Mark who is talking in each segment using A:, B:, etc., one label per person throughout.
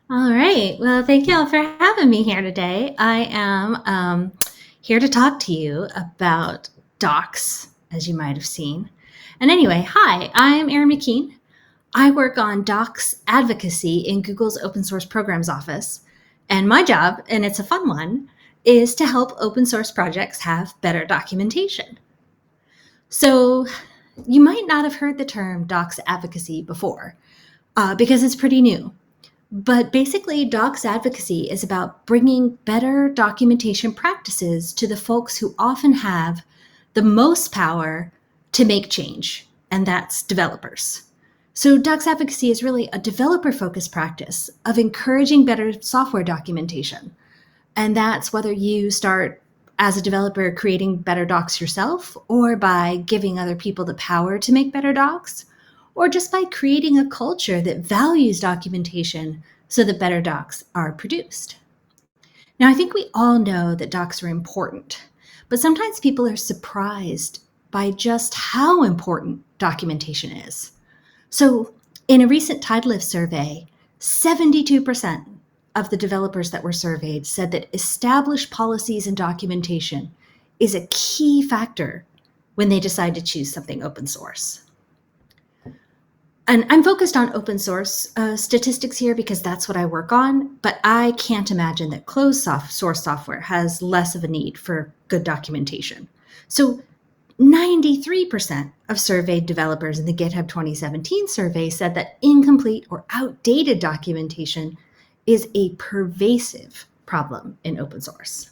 A: All right. Well, thank you all for having me here today. I am here to talk to you about docs, as you might have seen. And anyway, hi, I'm Erin McKean. I work on docs advocacy in Google's open source programs office. And my job, and it's a fun one, is to help open source projects have better documentation. So you might not have heard the term docs advocacy before because it's pretty new. But basically, docs advocacy is about bringing better documentation practices to the folks who often have the most power to make change, and that's developers. So, docs advocacy is really a developer focused practice of encouraging better software documentation. And that's whether you start as a developer creating better docs yourself, or by giving other people the power to make better docs, or just by creating a culture that values documentation so that better docs are produced. Now, I think we all know that docs are important, but sometimes people are surprised by just how important documentation is. So, in a recent Tidelift survey, 72% of the developers that were surveyed said that established policies and documentation is a key factor when they decide to choose something open source. And I'm focused on open source statistics here because that's what I work on, but I can't imagine that closed source software has less of a need for good documentation. So 93% of surveyed developers in the GitHub 2017 survey said that incomplete or outdated documentation is a pervasive problem in open source.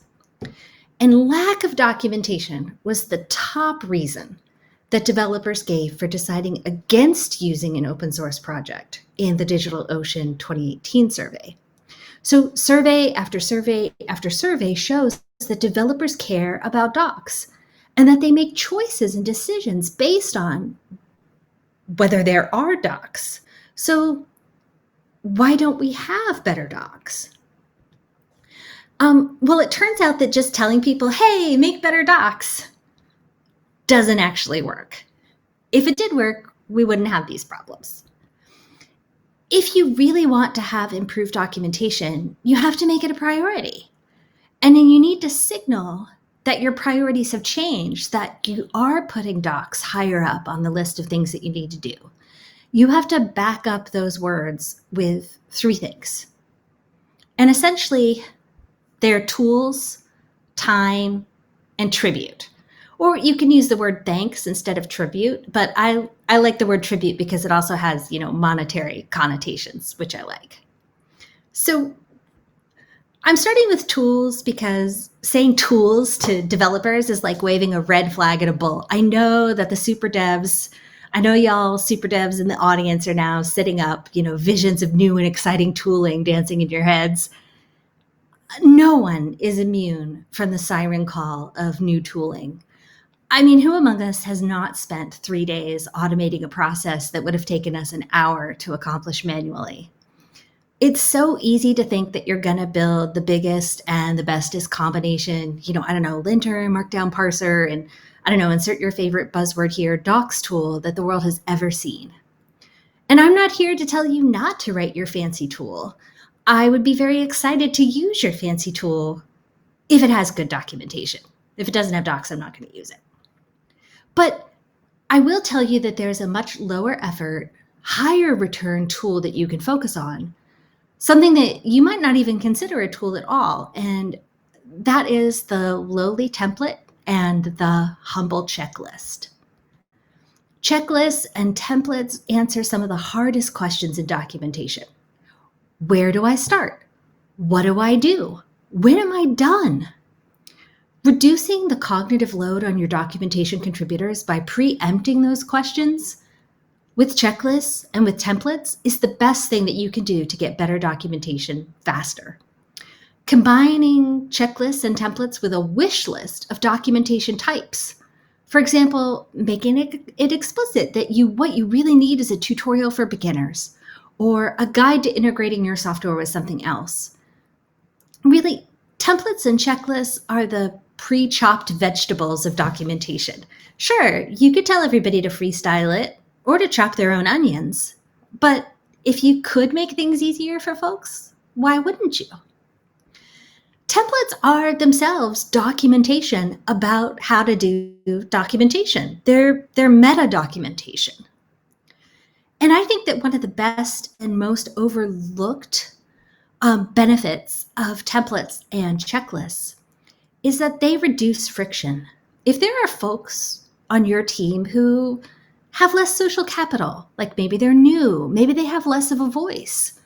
A: And lack of documentation was the top reason that developers gave for deciding against using an open source project in the DigitalOcean 2018 survey. So survey after survey after survey shows that developers care about docs and that they make choices and decisions based on whether there are docs. So why don't we have better docs? Well, it turns out that just telling people, hey, make better docs, doesn't actually work. If it did work, we wouldn't have these problems. If you really want to have improved documentation, you have to make it a priority. And then you need to signal that your priorities have changed, that you are putting docs higher up on the list of things that you need to do. You have to back up those words with three things. And essentially, they're tools, time, and tribute. Or you can use the word thanks instead of tribute, but I like the word tribute because it also has, monetary connotations, which I like. So I'm starting with tools because saying tools to developers is like waving a red flag at a bull. I know that the super devs, I know y'all super devs in the audience are now sitting up, visions of new and exciting tooling dancing in your heads. No one is immune from the siren call of new tooling. I mean, who among us has not spent 3 days automating a process that would have taken us an hour to accomplish manually? It's so easy to think that you're going to build the biggest and the bestest combination, linter, markdown parser, and insert your favorite buzzword here, docs tool that the world has ever seen. And I'm not here to tell you not to write your fancy tool. I would be very excited to use your fancy tool if it has good documentation. If it doesn't have docs, I'm not going to use it. But I will tell you that there's a much lower effort, higher return tool that you can focus on, something that you might not even consider a tool at all. And that is the lowly template and the humble checklist. Checklists and templates answer some of the hardest questions in documentation. Where do I start? What do I do? When am I done? Reducing the cognitive load on your documentation contributors by preempting those questions with checklists and with templates is the best thing that you can do to get better documentation faster. Combining checklists and templates with a wish list of documentation types. For example, making it explicit that what you really need is a tutorial for beginners or a guide to integrating your software with something else. Really, templates and checklists are the pre-chopped vegetables of documentation. Sure, you could tell everybody to freestyle it or to chop their own onions, but if you could make things easier for folks, Why wouldn't you? Templates are themselves documentation about how to do documentation. They're meta documentation. And I think that one of the best and most overlooked benefits of templates and checklists is that they reduce friction. If there are folks on your team who have less social capital, like maybe they're new, maybe they have less of a voice,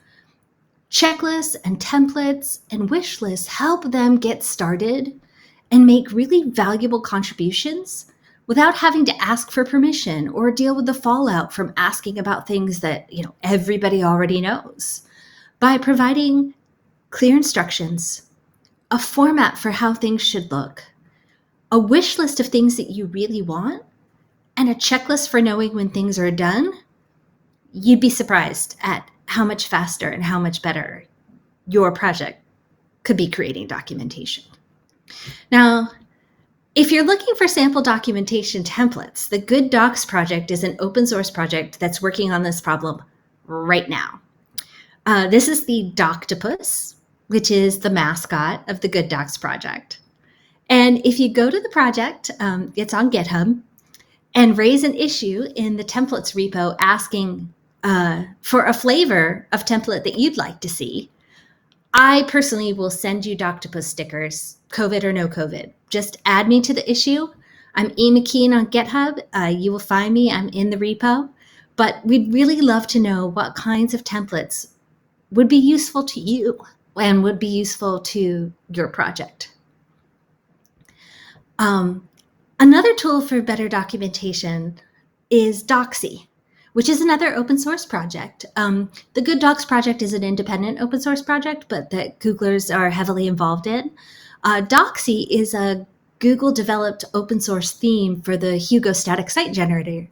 A: checklists and templates and wish lists help them get started and make really valuable contributions without having to ask for permission or deal with the fallout from asking about things that, everybody already knows. By providing clear instructions, a format for how things should look, a wish list of things that you really want, and a checklist for knowing when things are done, you'd be surprised at how much faster and how much better your project could be creating documentation. Now, if you're looking for sample documentation templates, the Good Docs project is an open source project that's working on this problem right now. This is the Doctopus, which is the mascot of the Good Docs project. And if you go to the project, it's on GitHub, and raise an issue in the templates repo asking for a flavor of template that you'd like to see, I personally will send you Doctopus stickers, COVID or no COVID. Just add me to the issue. I'm Erin McKean on GitHub. You will find me. I'm in the repo. But we'd really love to know what kinds of templates would be useful to you and would be useful to your project. Another tool for better documentation is Doxy, which is another open source project. The Good Docs project is an independent open source project, but that Googlers are heavily involved in. Doxy is a Google developed open source theme for the Hugo static site generator.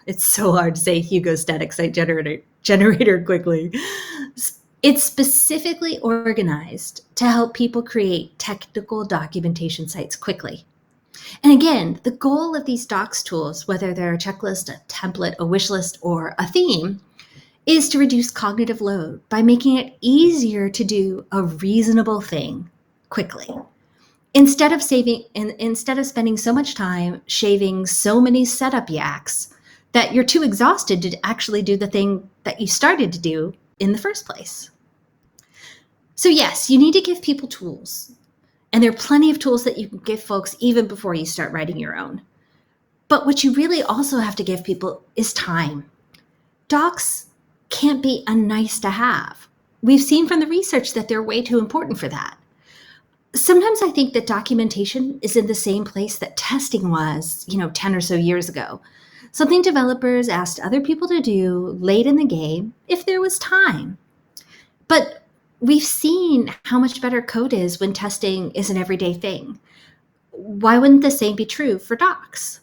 A: It's so hard to say Hugo static site generator quickly. It's specifically organized to help people create technical documentation sites quickly. And again, the goal of these docs tools, whether they're a checklist, a template, a wish list, or a theme, is to reduce cognitive load by making it easier to do a reasonable thing quickly. Instead of spending so much time shaving so many setup yaks that you're too exhausted to actually do the thing that you started to do in the first place. So yes, you need to give people tools. And there are plenty of tools that you can give folks even before you start writing your own. But what you really also have to give people is time. Docs can't be a nice to have. We've seen from the research that they're way too important for that. Sometimes I think that documentation is in the same place that testing was, 10 or so years ago. Something developers asked other people to do late in the game if there was time. But we've seen how much better code is when testing is an everyday thing. Why wouldn't the same be true for docs?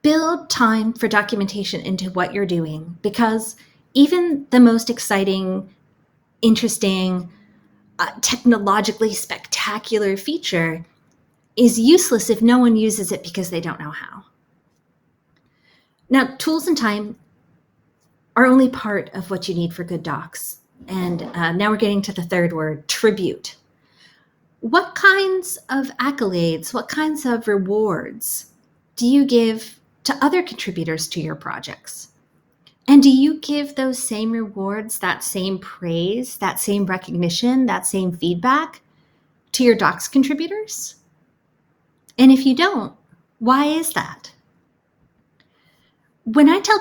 A: Build time for documentation into what you're doing, because even the most exciting, interesting, technologically spectacular feature is useless if no one uses it because they don't know how. Now, tools and time are only part of what you need for good docs. And now we're getting to the third word, tribute. What kinds of accolades, what kinds of rewards do you give to other contributors to your projects? And do you give those same rewards, that same praise, that same recognition, that same feedback to your docs contributors? And if you don't, why is that? When I tell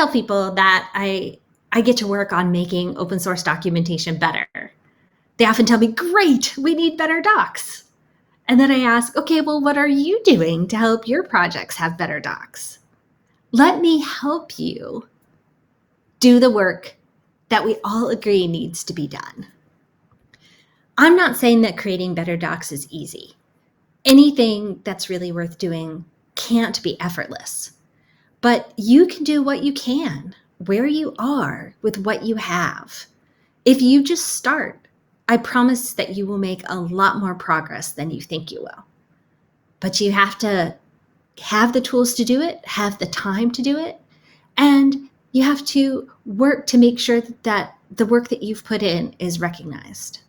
A: people that I get to work on making open source documentation better, they often tell me, great, we need better docs. And then I ask, okay, well, what are you doing to help your projects have better docs? Let me help you do the work that we all agree needs to be done. I'm not saying that creating better docs is easy. Anything that's really worth doing can't be effortless. But you can do what you can, where you are, with what you have. If you just start, I promise that you will make a lot more progress than you think you will. But you have to have the tools to do it, have the time to do it, and you have to work to make sure that the work that you've put in is recognized.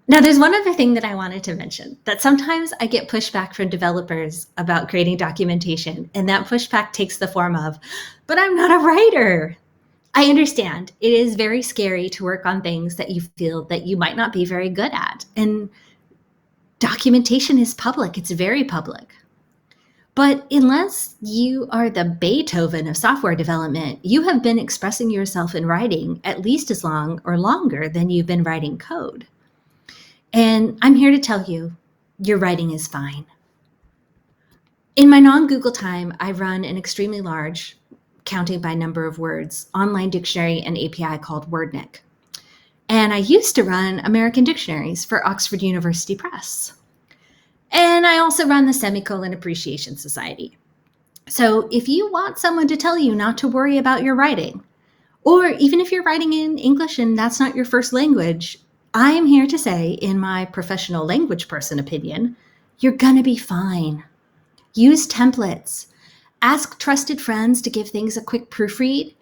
A: Now, there's one other thing that I wanted to mention, that sometimes I get pushback from developers about creating documentation, and that pushback takes the form of, but I'm not a writer. I understand it is very scary to work on things that you feel that you might not be very good at. And documentation is public. It's very public. But unless you are the Beethoven of software development, you have been expressing yourself in writing at least as long or longer than you've been writing code. And I'm here to tell you, your writing is fine. In my non-Google time, I run an extremely large, counting by number of words, online dictionary and API called Wordneck. And I used to run American dictionaries for Oxford University Press. And I also run the Semicolon Appreciation Society. So if you want someone to tell you not to worry about your writing, or even if you're writing in English and that's not your first language, I am here to say, in my professional language person opinion, you're gonna be fine. Use templates. Ask trusted friends to give things a quick proofread.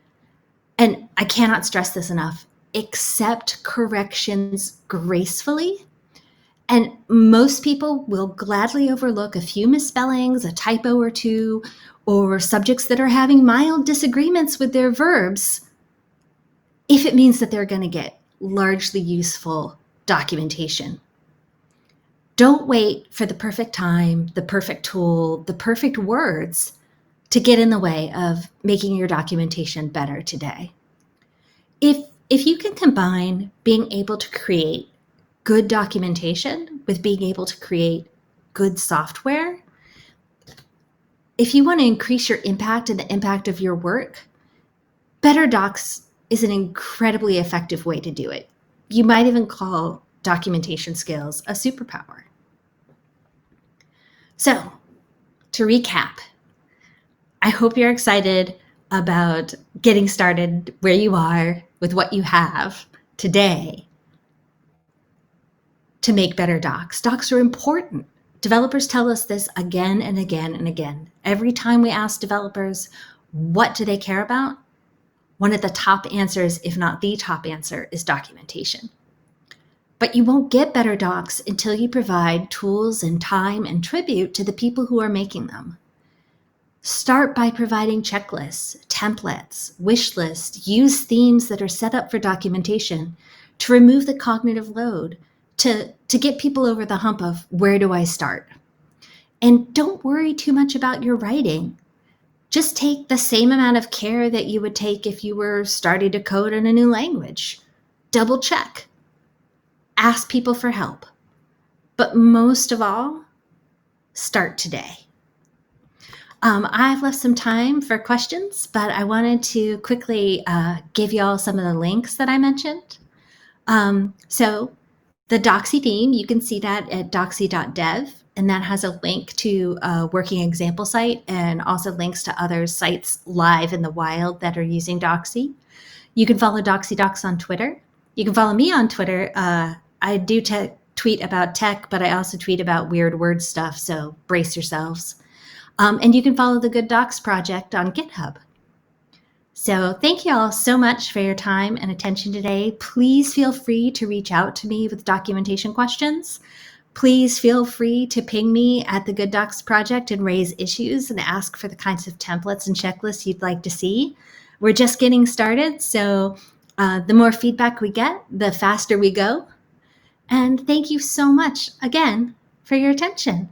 A: And I cannot stress this enough, accept corrections gracefully. And most people will gladly overlook a few misspellings, a typo or two, or subjects that are having mild disagreements with their verbs, if it means that they're going to get largely useful documentation. Don't wait for the perfect time, the perfect tool, the perfect words to get in the way of making your documentation better today. If you can combine being able to create good documentation with being able to create good software, if you want to increase your impact and the impact of your work, Better Docs is an incredibly effective way to do it. You might even call documentation skills a superpower. So, to recap, I hope you're excited about getting started where you are with what you have today to make better docs. Docs are important. Developers tell us this again and again and again. Every time we ask developers, what do they care about? One of the top answers, if not the top answer, is documentation. But you won't get better docs until you provide tools and time and tribute to the people who are making them. Start by providing checklists, templates, wish lists, use themes that are set up for documentation to remove the cognitive load, to get people over the hump of where do I start? And don't worry too much about your writing. Just take the same amount of care that you would take if you were starting to code in a new language. Double check. Ask people for help. But most of all, start today. I've left some time for questions, but I wanted to quickly give you all some of the links that I mentioned. So the Doxy theme, you can see that at doxy.dev, and that has a link to a working example site and also links to other sites live in the wild that are using Doxy. You can follow Doxy Docs on Twitter. You can follow me on Twitter. I do tweet about tech, but I also tweet about weird word stuff, so brace yourselves. And you can follow the Good Docs Project on GitHub. So thank you all so much for your time and attention today. Please feel free to reach out to me with documentation questions. Please feel free to ping me at the Good Docs Project and raise issues and ask for the kinds of templates and checklists you'd like to see. We're just getting started, so the more feedback we get, the faster we go. And thank you so much again for your attention.